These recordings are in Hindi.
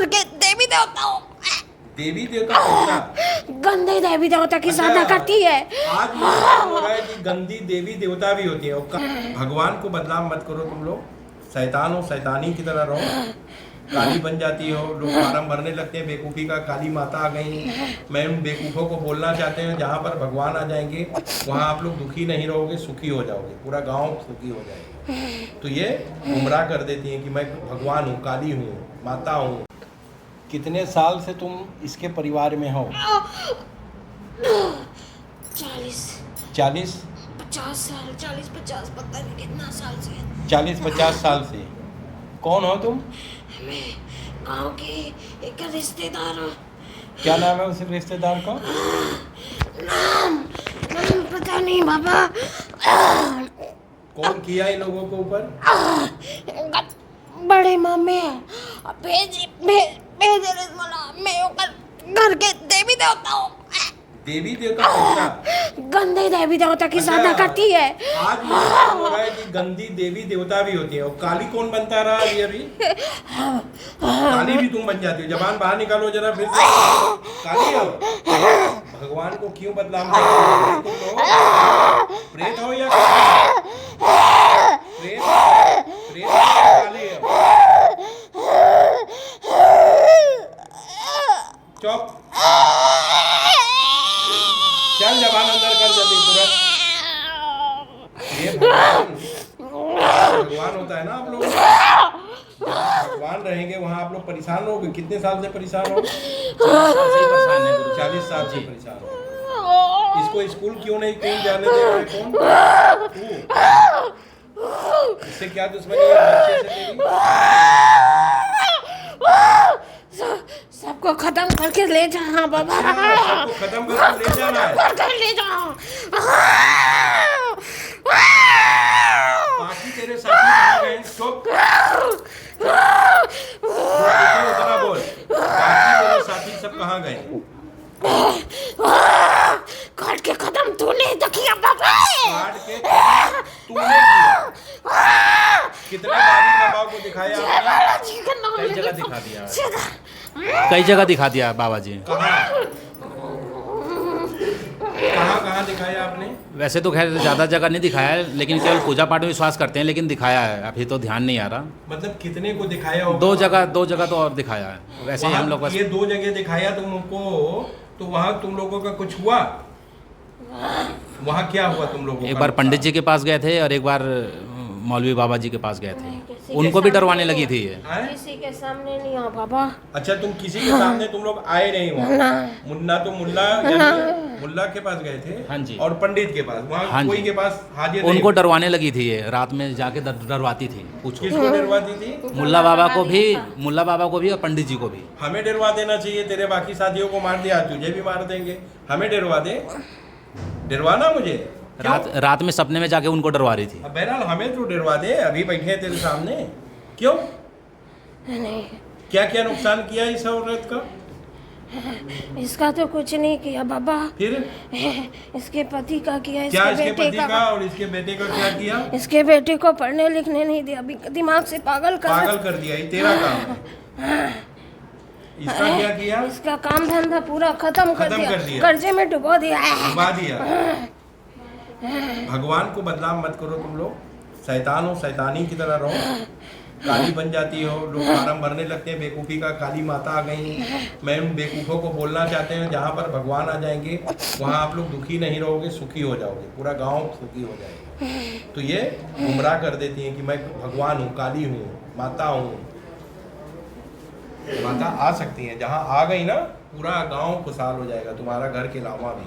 घर के देवी देवताओं देवी देवता पूजा गंदे देवी देवता की साधना करती है। आज मुझे हो रहा है कि गंदी देवी देवता भी होती है और भगवान को बदनाम मत करो तुम लोग। शैतान हो, शैतानी की तरह रहो, काली बन जाती हो। लोग फार्म भरने लगते हैं बेवकूफ़ी का, काली माता आ गई। मैं उन बेवकूफ़ों को बोलना चाहते हैं जहाँ पर भगवान आ जाएंगे वहाँ आप लोग दुखी नहीं रहोगे, सुखी हो जाओगे, पूरा गांव सुखी हो जाएगा। तो ये गुमराह कर देती हैं कि मैं भगवान हूँ, काली हूँ, माता हूँ। कितने साल से तुम इसके परिवार में हो? 40 40 50 साल, 40 50 पता नहीं कितना साल से। 40-50 साल से। कौन हो तुम? मैं गांव के एक रिश्तेदार हूँ। क्या नाम है उस रिश्तेदार का? नाम पता नहीं बाबा। कौन किया इन लोगों के ऊपर? बड़े मामे भेज मैं घर के देवी देवताओं देवी देवता पूजा गंदे देवी देवता की साधना करती है। आज मुझे हो रहा है कि गंदी देवी देवता भी होती है और काली कौन बनता रहा ये अभी? काली भी तुम बन जाती हो। जबान बाहर निकालो जरा फिर से। काली हो। भगवान को क्यों बदनाम करते हो तुम लोग? प्रेत हो या प्रेत? प्रेत काली हो। चुप। चल जबान अंदर कर जल्दी तुरंत। ये भगवान होता है ना आप लोग। भगवान रहेंगे वहाँ आप लोग परेशान रहोगे। कितने साल से परेशान हो? 40 साल से परेशान हो। इसको स्कूल क्यों नहीं कहीं जाने दे रहे? कौन? इससे क्या दुश्मनी है बच्चे से तेरी? सबको खत्म करके ले जाना बाबा। सबको खत्म करके ले जाना है। ले जाओ। बाकी तेरे साथी कहाँ गए? चुप। उतना बोल। बाकी तेरे साथी सब कहाँ गए? काट के खत्म तूने तो किया बाबा। काट के तूने किया। कितने बारी बाबा को दिखाया आपने? कई जगह दिखा दिया, कई जगह दिखा दिया बाबा जी। कहाँ दिखाया आपने? वैसे तो खैर ज़्यादा जगह नहीं दिखाया है, लेकिन केवल पूजा पाठ में विश्वास करते हैं, लेकिन दिखाया है। अभी तो ध्यान नहीं आ रहा। मतलब कितने को दिखाया होगा? दो जगह तो और दिखाया है। वैसे ही हम लोग ये 2 जगह दिखाया तुमको, तो वहाँ तुम लोगों का कुछ हुआ? वहाँ क्या हुआ तुम लोगों का? एक बार पंडित जी के पास गए थे और एक बार मौलवी बाबा जी के पास गए थे। उनको भी डरवाने लगी थी ये। किसी के सामने नहीं आ बाबा। अच्छा तुम किसी के सामने तुम लोग आए नहीं वहाँ? मुन्ना तो मुल्ला के पास गए थे। हाँ जी। और पंडित के पास वहाँ हाँ कोई जी। के पास हाजिर उनको डरवाने लगी थी ये। रात में जाके डरवाती थी। पूछो किसको डरवाती थी? मुल्ला बाबा को भी और पंडित जी को भी। हमें डरवा देना चाहिए। तेरे बाकी साथियों को मार दिया, तुझे भी मार देंगे। हमें डरवा दे। डरवाना मुझे रात में सपने में जाके उनको डरवा रही थी। अब बहरहाल हमें तो डरवा दे। अभी बैठे हैं तेरे सामने। क्यों? नहीं क्या क्या नुकसान किया इस औरत का? इसका तो कुछ नहीं किया बाबा। फिर इसके पति का किया। क्या इसके पति का और इसके बेटे का क्या किया? इसके बेटे को पढ़ने लिखने नहीं दिया, अभी दिमाग से पागल कर दिया। ये तेरा काम है। इसका क्या किया? इसका काम धंधा पूरा खत्म कर दिया। कर्जे में डुबा दिया। भगवान को बदनाम मत करो तुम लोग। शैतान हो, शैतानी की तरह रहो, काली बन जाती हो। लोग फार्म भरने लगते हैं बेवकूफ़ी का, काली माता आ गई। मैं उन बेवकूफ़ों को बोलना चाहते हैं जहाँ पर भगवान आ जाएंगे वहाँ आप लोग दुखी नहीं रहोगे, सुखी हो जाओगे, पूरा गांव सुखी हो जाएगा। तो ये गुमराह कर देती हैं कि मैं भगवान हूँ, काली हूँ, माता हूँ। माता आ सकती हैं, जहाँ आ गई ना पूरा गांव खुशहाल हो जाएगा, तुम्हारा घर के अलावा भी।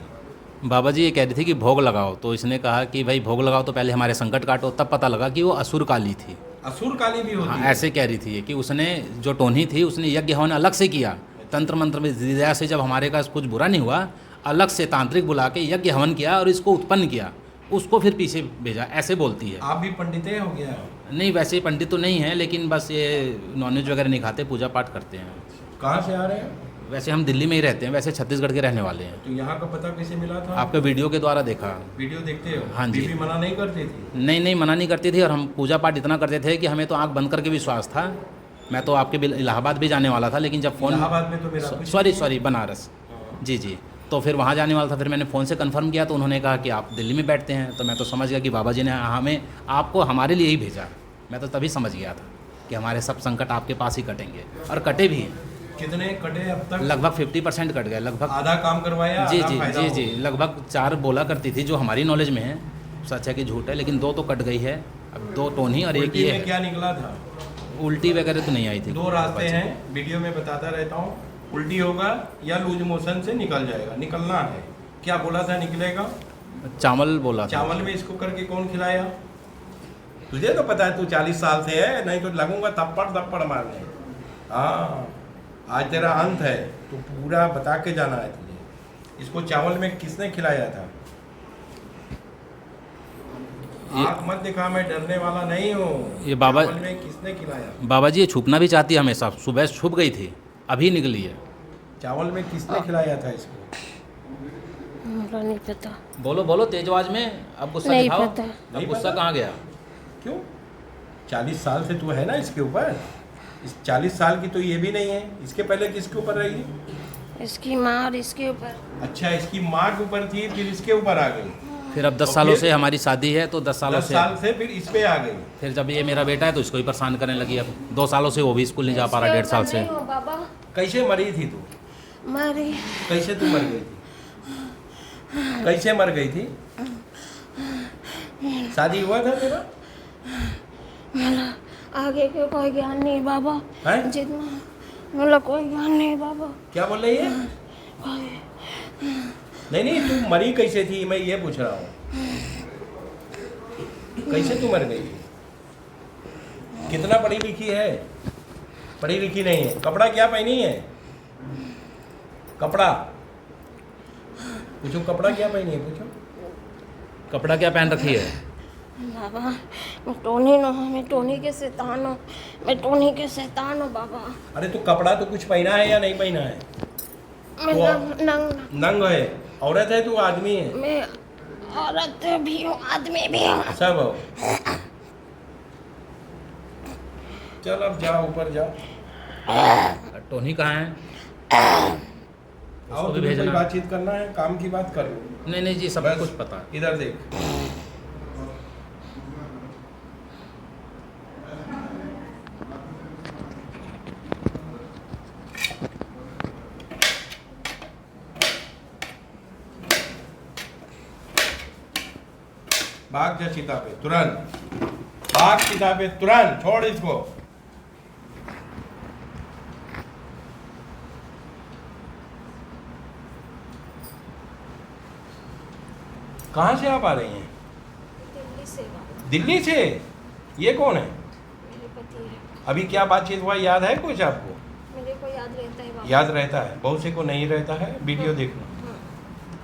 बाबा जी ये कह रही थी कि भोग लगाओ, तो इसने कहा कि भाई भोग लगाओ तो पहले हमारे संकट काटो। तब पता लगा कि वो असुर काली थी। असुर काली भी होती है? ऐसे कह रही थी कि उसने जो टोनी थी उसने यज्ञ हवन अलग से किया। तंत्र मंत्र विद्या से जब हमारे पास कुछ बुरा नहीं हुआ, अलग से तांत्रिक बुला के यज्ञ हवन किया और इसको उत्पन्न किया, उसको फिर पीछे भेजा। ऐसे बोलती है। आप भी पंडित हो गया? नहीं, वैसे पंडित तो नहीं है, लेकिन बस ये नॉनवेज वगैरह नहीं खाते, पूजा पाठ करते हैं। कहाँ से आ रहे हैं? वैसे हम दिल्ली में ही रहते हैं, वैसे छत्तीसगढ़ के रहने वाले हैं। तो यहाँ का पता कैसे मिला था? आपके वीडियो के द्वारा देखा। वीडियो देखते हो? हाँ जी। बीबी मना नहीं करती थी? नहीं, मना नहीं करती थी। और हम पूजा पाठ इतना करते थे कि हमें तो आंख बंद करके विश्वास था मैं तो आपके इलाहाबाद भी जाने वाला था, लेकिन जब फ़ोन इलाहाबाद में तो मेरा कुछ सॉरी बनारस, जी जी, तो फिर वहाँ जाने वाला था। फिर मैंने फ़ोन से कंफर्म किया तो उन्होंने कहा कि आप दिल्ली में बैठते हैं, तो मैं तो समझ गया कि बाबा जी ने हमें आपको हमारे लिए ही भेजा। मैं तो तभी समझ गया था कि हमारे सब संकट आपके पास ही कटेंगे, और कटे भी हैं। कितने कटे अब तक? लगभग 50% कट गए, लगभग आधा काम करवाया, जी आधा जी फायदा जी हो जी, गया। लगभग 4 बोला करती थी जो हमारी नॉलेज में है, सच है कि झूठ है, लेकिन 2 तो कट गई है। अब 2 टोनी और एक उल्टी ये में है। क्या निकला था? उल्टी वगैरह तो नहीं आई थी। 2 रास्ते हैं, वीडियो में बताता रहता हूँ। उल्टी होगा या लूज मोशन से निकल जाएगा, निकलना है। क्या बोला था निकलेगा? चावल बोला था। चावल में इसको करके कौन खिलाया? तुझे तो पता है, तू 40 साल से है, नहीं तो लगूंगा थप्पड़ मारने। हाँ, आज तेरा अंत है, तो पूरा बता के जाना है तुझे। इसको चावल में किसने खिलाया था? आँख मत दिखा, मैं डरने वाला नहीं हूँ। ये बाबा- चावल में किसने खिलाया? बाबा जी ये छुपना भी चाहती है हमेशा, सुबह छुप गई थी, अभी निकली है। चावल में किसने खिलाया था इसको? मुझे नहीं पता। बोलो बोलो तेज आवाज में, अब गुस्सा नहीं दिखाओ। पता। अब नहीं गुस्सा पता? कहाँ गया? क्यों? 40 साल से तू है ना इसके ऊपर। इस 40 साल की तो ये भी नहीं है। इसके पहले किसके ऊपर रही? इसकी माँ और इसके ऊपर। अच्छा, इसकी माँ के ऊपर थी, फिर इसके ऊपर आ गई। फिर अब 10 और सालों फिर- से हमारी शादी है, तो 10 सालों 10 से साल से फिर इस पे आ गई। फिर जब ये मेरा बेटा है तो इसको ही परेशान करने लगी। अब 2 सालों से वो भी स्कूल नहीं जा पा रहा, 1.5 साल से। नहीं हो बाबा, कैसे मरी थी तू? मरी। कैसे तू मर गई थी? कैसे मर गई थी? शादी हुआ था तेरा? आगे के कोई ज्ञान नहीं बाबा। हैं? जितना मतलब कोई ज्ञान नहीं बाबा। क्या बोल रही है? नहीं, तू मरी कैसे थी, मैं ये पूछ रहा हूँ। कैसे तू मर गई थी? कितना पढ़ी लिखी है? पढ़ी लिखी नहीं है। कपड़ा क्या पहनी है? कपड़ा पूछो, कपड़ा क्या पहनी है? पूछो। कपड़ा क्या पहन रखी है? बाबा मैं टोनी न हूँ, मैं टोनी के शैतान हूँ, मैं टोनी के शैतान हूँ बाबा। अरे तो कपड़ा तो कुछ पहना है या नहीं पहना है? मैं वो- नंग नंग है। औरत है तू आदमी है? मैं औरत भी हूँ, आदमी भी हूँ। सब हो। चल अब जा, ऊपर जा। टोनी कहाँ है? आओ, उसको भी तुम्हें कोई भेजना। बातचीत करना है, काम की बात कर लो। नहीं नहीं जी, सब बस कुछ पता है। इधर देख। भाग जा चिता पे तुरंत, भाग चिता पे तुरंत, छोड़ इसको। कहाँ से आप आ रही हैं? दिल्ली से बाबा, दिल्ली से? ये कौन है? मेरे पति है। अभी क्या बातचीत हुआ, याद है कुछ आपको? मेरे को याद रहता है बाबा। याद रहता है, बहुत से को नहीं रहता है। वीडियो देखना।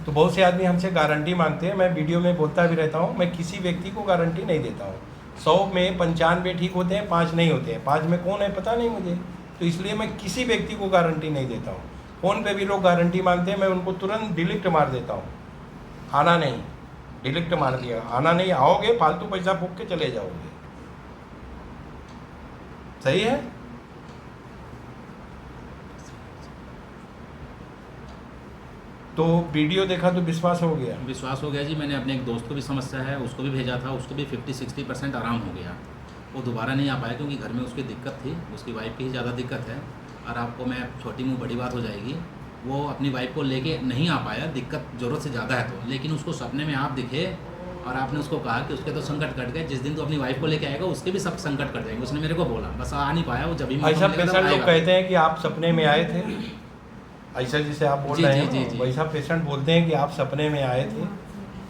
तो बहुत से आदमी हमसे गारंटी मांगते हैं। मैं वीडियो में बोलता भी रहता हूँ, मैं किसी व्यक्ति को गारंटी नहीं देता हूँ। 100 में 95 ठीक होते हैं, 5 नहीं होते हैं। 5 में कौन है पता नहीं मुझे, तो इसलिए मैं किसी व्यक्ति को गारंटी नहीं देता हूँ। फ़ोन पे भी लोग गारंटी मांगते हैं, मैं उनको तुरंत डिलीट मार देता हूँ। आना नहीं, डिलीट मार दिया। आना नहीं, आओगे फालतू पैसा फूक के चले जाओगे। सही है? तो वीडियो देखा तो विश्वास हो गया। विश्वास हो गया जी। मैंने अपने एक दोस्त को भी समस्या है, उसको भी भेजा था, उसको भी 50-60% आराम हो गया। वो दोबारा नहीं आ पाया क्योंकि घर में उसकी दिक्कत थी, उसकी वाइफ की ही ज़्यादा दिक्कत है। और आपको मैं छोटी मुँह बड़ी बात हो जाएगी, वो अपनी वाइफ को लेके नहीं आ पाया, दिक्कत ज़रूरत से ज़्यादा है तो। लेकिन उसको सपने में आप दिखे और आपने उसको कहा कि उसके तो संकट कट गए, जिस दिन तो अपनी वाइफ को लेके आएगा उसके भी सब संकट कट जाएंगे। उसने मेरे को बोला, बस आ नहीं पाया वो। जब भी मौका ऐसा मिलेगा तब पेशेंट लोग आएगा। कहते हैं कि आप सपने में आए थे, ऐसा जिसे आप बोल जी, रहे जी, हैं जी, जी। वैसा पेशेंट बोलते हैं कि आप सपने में आए थे।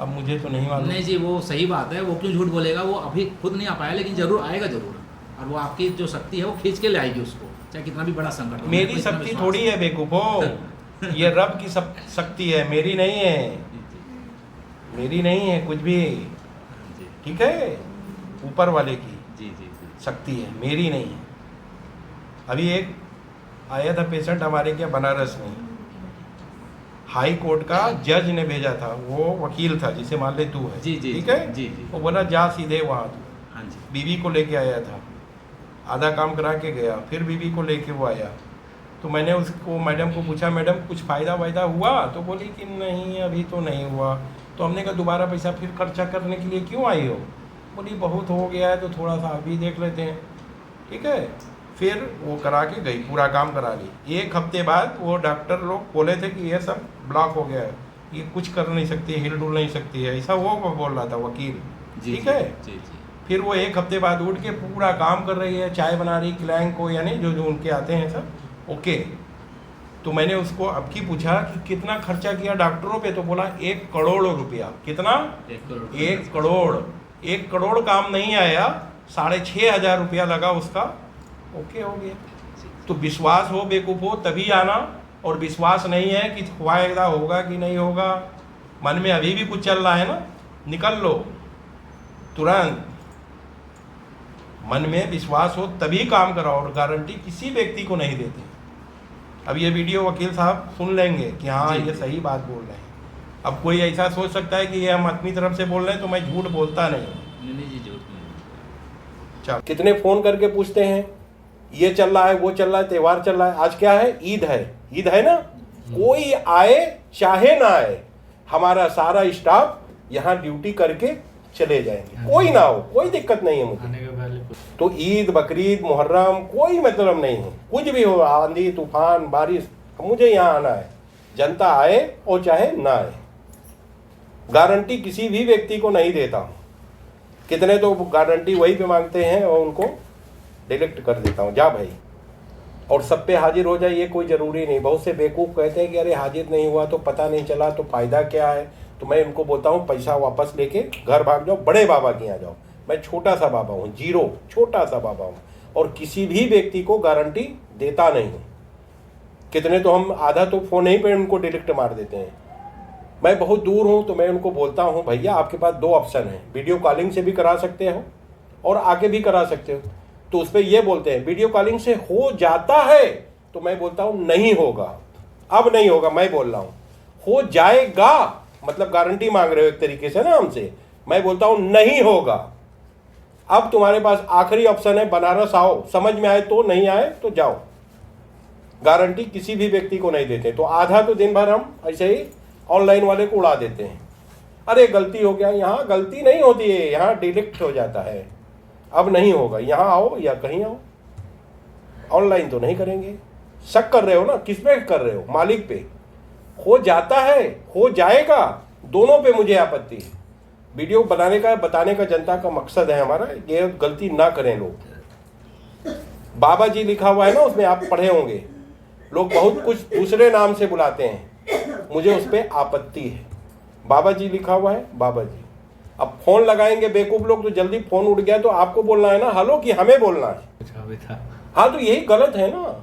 अब मुझे तो नहीं मालूम। नहीं जी, वो सही बात है। वो क्यों झूठ बोलेगा? वो अभी खुद नहीं आ पाया, लेकिन जरूर आएगा जरूर। और वो आपकी जो शक्ति है वो खींच के ले आएगी उसको, चाहे कितना भी बड़ा संकट हो। मेरे को मेरी इतना शक्ति विश्वास थोड़ी है बेवकूफो, ये रब की शक्ति है, मेरी नहीं है। जी, जी, मेरी नहीं है कुछ भी, जी, ठीक है? ऊपर वाले की जी, जी, जी। शक्ति है, मेरी नहीं है। अभी एक आया था पेशेंट हमारे क्या बनारस में, हाई कोर्ट का जज ने भेजा था। वो वकील था, जिसे मान ले तू है, जी, जी, ठीक जी, है? जी, जी। वो बोला जा सीधे वहाँ तू। हाँ जी। बीवी को लेके आया था। आधा काम करा के गया, फिर बीवी को लेके वो आया। तो मैंने उसको मैडम को पूछा, मैडम कुछ फ़ायदा वायदा हुआ? तो बोली कि नहीं अभी तो नहीं हुआ। तो हमने कहा दोबारा पैसा फिर खर्चा करने के लिए क्यों आई हो? बोली बहुत हो गया है तो थोड़ा सा अभी देख लेते हैं। ठीक है, फिर वो करा के गई, पूरा काम करा ली। 1 हफ्ते बाद वो डॉक्टर लोग बोले थे कि ये सब ब्लॉक हो गया है, ये कुछ कर नहीं सकती है, हिल डुल नहीं सकती है, ऐसा वो बोल रहा था वकील। ठीक है, फिर वो 1 हफ्ते बाद उठ के पूरा काम कर रही है, चाय बना रही क्लाइंट को, यानी जो जो उनके आते हैं सब। ओके, तो मैंने उसको अब की पूछा कि कितना खर्चा किया डॉक्टरों पे? तो बोला 1 करोड़ रुपया। कितना? 1 करोड़। 1 करोड़ काम नहीं आया, 6,500 रुपया लगा उसका। ओके हो गया। तो विश्वास हो बेवकूफ़ हो तभी आना, और विश्वास नहीं है कि फायदा होगा कि नहीं होगा, मन में अभी भी कुछ चल रहा है ना, निकल लो तुरंत। मन में विश्वास हो तभी काम कराओ, और गारंटी किसी व्यक्ति को नहीं देते। अब ये वीडियो वकील साहब सुन लेंगे कि हाँ ये सही बात बोल रहे हैं। अब कोई ऐसा सोच सकता है कि ये हम अपनी तरफ से बोल रहे हैं तो मैं झूठ बोलता नहीं। चल, कितने फ़ोन करके पूछते हैं ये चल रहा है, वो चल रहा है, त्यौहार चल रहा है। आज क्या है? ईद है। ईद है ना, कोई आए चाहे ना आए, हमारा सारा स्टाफ यहाँ ड्यूटी करके चले जाएंगे, कोई ना हो, कोई दिक्कत नहीं है मुझे। तो ईद, बकरीद, मुहर्रम कोई मतलब नहीं है, कुछ भी हो, आंधी तूफान बारिश, मुझे यहाँ आना है। जनता आए और चाहे ना आए, गारंटी किसी भी व्यक्ति को नहीं देता हूँ। कितने तो गारंटी वही पे मांगते हैं और उनको डिलीट कर देता हूँ, जा भाई। और सब पे हाजिर हो जाए ये कोई ज़रूरी नहीं। बहुत से बेवकूफ़ कहते हैं कि अरे हाजिर नहीं हुआ तो पता नहीं चला तो फ़ायदा क्या है। तो मैं उनको बोलता हूँ पैसा वापस लेके घर भाग जाओ, बड़े बाबा के यहाँ जाओ। मैं छोटा सा बाबा हूँ, जीरो, छोटा सा बाबा हूँ, और किसी भी व्यक्ति को गारंटी देता नहीं हूँ। कितने तो हम आधा तो फ़ोन ही पे उनको डिलीट मार देते हैं। मैं बहुत दूर हूँ तो मैं उनको बोलता हूँ भैया आपके पास 2 ऑप्शन हैं, वीडियो कॉलिंग से भी करा सकते हो और आके भी करा सकते हो। तो उस पर ये बोलते हैं वीडियो कॉलिंग से हो जाता है, तो मैं बोलता हूँ नहीं होगा, अब नहीं होगा। मैं बोल रहा हूँ हो जाएगा, मतलब गारंटी मांग रहे हो एक तरीके से ना हमसे। मैं बोलता हूँ नहीं होगा। अब तुम्हारे पास आखिरी ऑप्शन है, बनारस आओ, समझ में आए तो, नहीं आए तो जाओ। गारंटी किसी भी व्यक्ति को नहीं देते। तो आधा तो दिन भर हम ऐसे ही ऑनलाइन वाले को उड़ा देते हैं। अरे गलती हो गया, यहाँ गलती नहीं होती है, यहाँ डिलीट हो जाता है। अब नहीं होगा, यहाँ आओ या कहीं आओ, ऑनलाइन तो नहीं करेंगे। शक कर रहे हो ना, किस पे कर रहे हो? मालिक पे। हो जाता है, हो जाएगा, दोनों पे मुझे आपत्ति है। वीडियो बनाने का, बताने का जनता का मकसद है हमारा, ये गलती ना करें लोग। बाबा जी लिखा हुआ है ना, उसमें आप पढ़े होंगे, लोग बहुत कुछ दूसरे नाम से बुलाते हैं, मुझे उस पर आपत्ति है। बाबा जी लिखा हुआ है, बाबा जी। अब फोन लगाएंगे बेवकूफ लोग तो जल्दी फोन उठ गया तो आपको बोलना है ना हेलो, कि हमें बोलना है? हाँ, तो यही गलत है ना।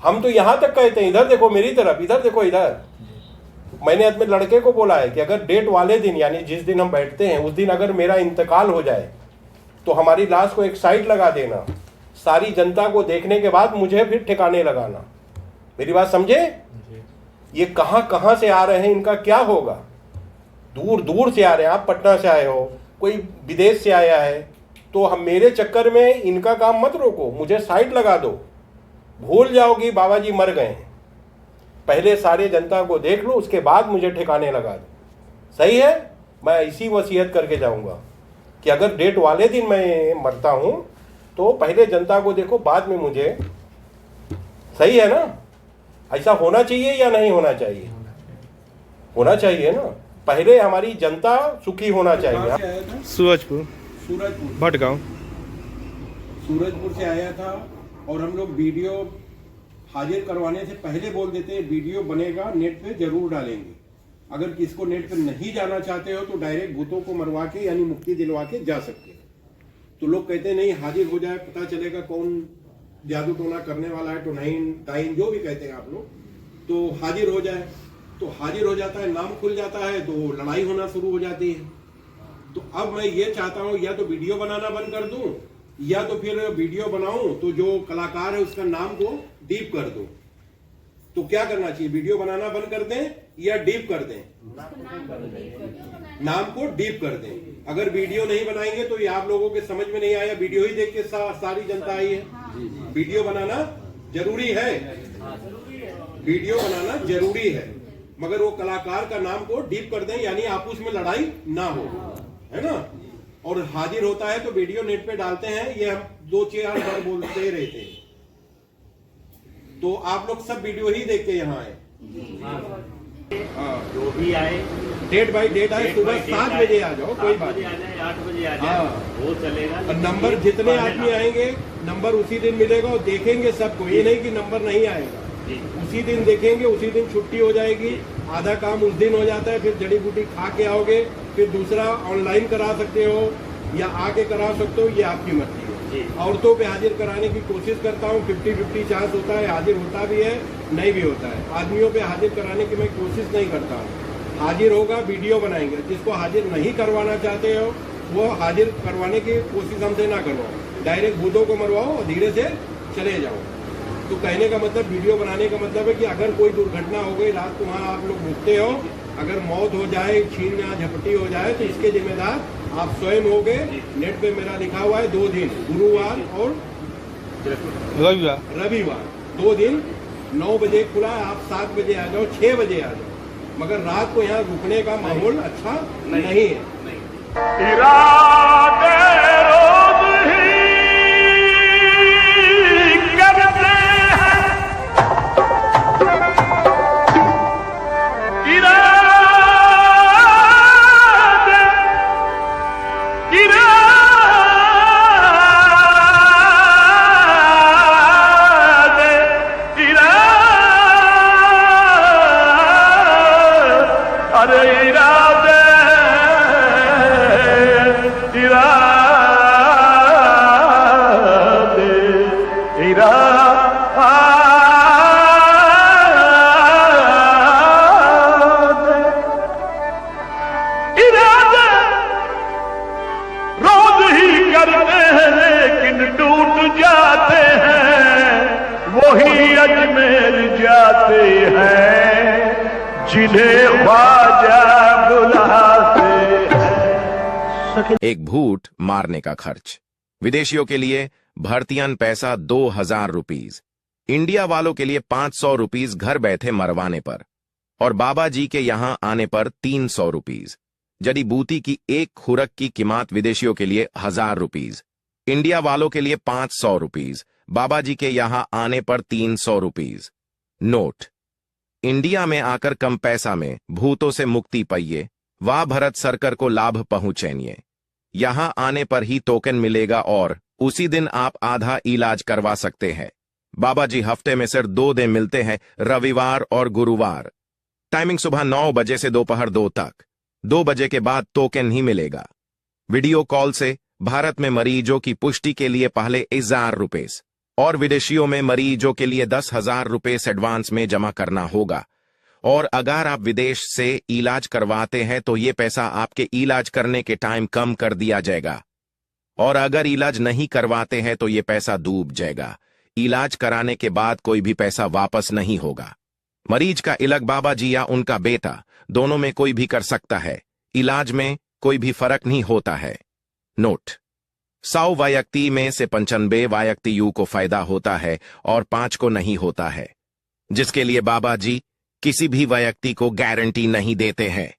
हम तो यहाँ तक कहते हैं, इधर देखो मेरी तरफ, इधर देखो इधर। मैंने अपने लड़के को बोला है कि अगर डेट वाले दिन, यानी जिस दिन हम बैठते हैं उस दिन अगर मेरा इंतकाल हो जाए तो हमारी लाश को एक साइड लगा देना, सारी जनता को देखने के बाद मुझे फिर ठिकाने लगाना। मेरी बात समझे? ये कहाँ से आ रहे हैं, इनका क्या होगा? दूर दूर से आ रहे हैं। आप पटना से आए हो, कोई विदेश से आया है, तो हम मेरे चक्कर में इनका काम मत रोको, मुझे साइड लगा दो। भूल जाओगी बाबा जी मर गए हैं, पहले सारे जनता को देख लो, उसके बाद मुझे ठिकाने लगा दो। सही है? मैं इसी वसीयत करके जाऊंगा कि अगर डेट वाले दिन मैं मरता हूं तो पहले जनता को देखो, बाद में मुझे। सही है ना? ऐसा होना चाहिए या नहीं होना चाहिए? होना चाहिए ना। पहले हमारी जनता सुखी होना चाहिए। सूरजपुर भटगांव, सूरजपुर से आया था। और हम लोग वीडियो हाजिर करवाने से पहले बोल देते हैं वीडियो बनेगा, नेट पे जरूर डालेंगे। अगर किसको नेट पे नहीं जाना चाहते हो तो डायरेक्ट भूतों को मरवा के, यानी मुक्ति दिलवा के जा सकते हो। तो लोग कहते हैं नहीं हाजिर हो जाए, पता चलेगा कौन जादू टोना करने वाला है, टाइन जो भी कहते हैं आप लोग, तो हाजिर हो जाए। तो हाजिर हो जाता है, नाम खुल जाता है, तो लड़ाई होना शुरू हो जाती है। तो अब मैं ये चाहता हूँ या तो वीडियो बनाना बंद कर दूं, या तो फिर वीडियो बनाऊं तो जो कलाकार है उसका नाम को डीप कर दो। तो क्या करना चाहिए, वीडियो बनाना बंद कर दें या डीप कर दें? नाम को डीप कर दें। अगर वीडियो नहीं बनाएंगे तो ये आप लोगों के समझ में नहीं आया, वीडियो ही देख के सारी जनता आई है। वीडियो बनाना जरूरी है, वीडियो बनाना जरूरी है, मगर वो कलाकार का नाम को डीप कर दें, यानी आपस में लड़ाई ना हो, है ना। और हाजिर होता है तो वीडियो नेट पे डालते हैं, ये हम 2-4 बार बोलते रहते हैं। तो आप लोग सब वीडियो ही देख के यहाँ आए, जो भी आए डेट बाई डेट आए, सुबह 7 बजे आ जाओ, कोई बात नहीं, 8 बजे आ जाए, वो चलेगा। और नंबर जितने आदमी आएंगे नंबर उसी दिन मिलेगा, और देखेंगे सबको, ये नहीं कि नंबर नहीं आएगा, उसी दिन देखेंगे, उसी दिन छुट्टी हो जाएगी, आधा काम उस दिन हो जाता है, फिर जड़ी बूटी खा के आओगे, फिर दूसरा ऑनलाइन करा सकते हो या आके करा सकते हो, ये आपकी मर्जी है। औरतों पे हाजिर कराने की कोशिश करता हूँ, 50-50 चांस होता है, हाजिर होता भी है, नहीं भी होता है। आदमियों पे हाजिर कराने की मैं कोशिश नहीं करता हूँ। हाजिर होगा, वीडियो बनाएंगे, जिसको हाजिर नहीं करवाना चाहते हो वो हाजिर करवाने की कोशिश हमसे ना करवाओ, डायरेक्ट भूतों को मरवाओ और धीरे से चले जाओ। तो कहने का मतलब, वीडियो बनाने का मतलब है कि अगर कोई दुर्घटना हो गई, रात को वहाँ आप लोग रुकते हो, अगर मौत हो जाए, छीन या झपटी हो जाए, तो इसके जिम्मेदार आप स्वयं होगे। नेट पे मेरा लिखा हुआ है 2 दिन, गुरुवार और रविवार 2 दिन 9 बजे खुला है, आप 7 बजे आ जाओ, 6 बजे आ जाओ, मगर रात को यहाँ रुकने का माहौल अच्छा नहीं है। इरादे रोज ही करते हैं, जाते हैं जिन्हें ख्वाजा बुलाते हैं। एक भूत मारने का खर्च, विदेशियों के लिए भर्तियन पैसा 2000 रुपीज, इंडिया वालों के लिए 500 रुपीज घर बैठे मरवाने पर, और बाबा जी के यहां आने पर 300 रुपीज। जड़ी बूटी की एक खुरक की कीमत विदेशियों के लिए 1000 रुपीज, इंडिया वालों के लिए 500 रुपीज, बाबा जी के यहां आने पर 300 रुपीज। नोट, इंडिया में आकर कम पैसा में भूतों से मुक्ति पाइए, वाह भरत सरकार को लाभ पहुंचेनिए। यहां आने पर ही टोकन मिलेगा और उसी दिन आप आधा इलाज करवा सकते हैं। बाबा जी हफ्ते में सिर्फ 2 दिन मिलते हैं, रविवार और गुरुवार। टाइमिंग सुबह 9 बजे से दोपहर 2 तक, 2 बजे के बाद टोकन ही मिलेगा। वीडियो कॉल से भारत में मरीजों की पुष्टि के लिए पहले 1000 रुपये और विदेशियों में मरीजों के लिए 10,000 रुपये एडवांस में जमा करना होगा। और अगर आप विदेश से इलाज करवाते हैं तो ये पैसा आपके इलाज करने के टाइम कम कर दिया जाएगा, और अगर इलाज नहीं करवाते हैं तो ये पैसा डूब जाएगा। इलाज कराने के बाद कोई भी पैसा वापस नहीं होगा। मरीज का इलाज बाबा जी या उनका बेटा दोनों में कोई भी कर सकता है, इलाज में कोई भी फर्क नहीं होता है। नोट, 100 व्यक्ति में से 95 व्यक्ति को फायदा होता है और 5 को नहीं होता है, जिसके लिए बाबा जी किसी भी व्यक्ति को गारंटी नहीं देते हैं।